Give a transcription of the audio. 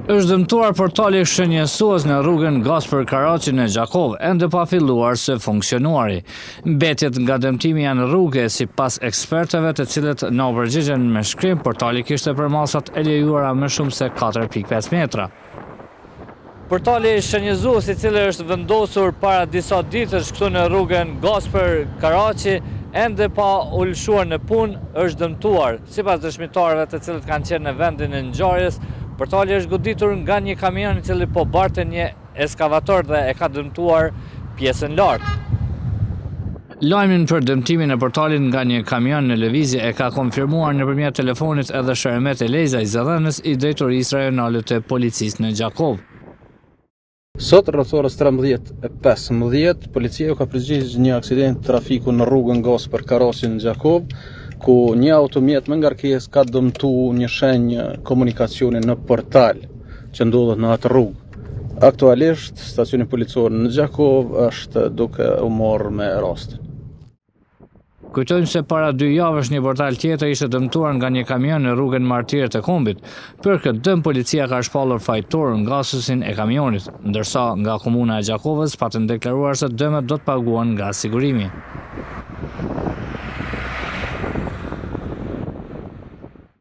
Është dëmtuar portali shënjesues në rrugën Gasper Karaçi në Gjakov, ende pa filluar së funksionuari. Mbetjet nga dëmtimi janë rrugë, sipas ekspertëve, të cilët na u përgjigjen me shkrim, portali kishte përmasat e lejuara më shumë se 4.5 metra. Portali shënjezues, i cili është vendosur para disa ditësh këtu në rrugën Gasper Karaçi, ende pa u lëshuar në punë, është dëmtuar. Sipas dëshmitarëve të cilët kanë qenë në vendin e ngjarjes, portali është goditur nga një kamion i cili po barte një eskavator dhe e ka dëmtuar pjesën lartë. Lajmin për dëmtimin e portalit nga një kamion në lëvizje e ka konfirmuar nëpërmjet telefonit edhe Sheremet Eleza i Zëdhënës, i drejtorisë rajonale të policisë në Gjakov. Sot rreth orës 13:15, policia ka përgjigjur një aksident trafiku në rrugën Gasper Karaçi në Gjakov, ku një automjet me ngarkesë ka dëmtuar një shenjë komunikacioni në portal që ndodhet në atë rrugë. Aktualisht, stacioni policor në Gjakov është duke u marrë me rastin. Kujtojmë se para 2 javësh një portal tjetër ishte dëmtuar nga një kamion në rrugën Martirë të Kombit. Për këtë dëm policia ka shpallur fajtor ngasusin e kamionit, ndërsa nga komuna e Gjakovës patën deklaruar se dëmet do të paguhen nga sigurimi.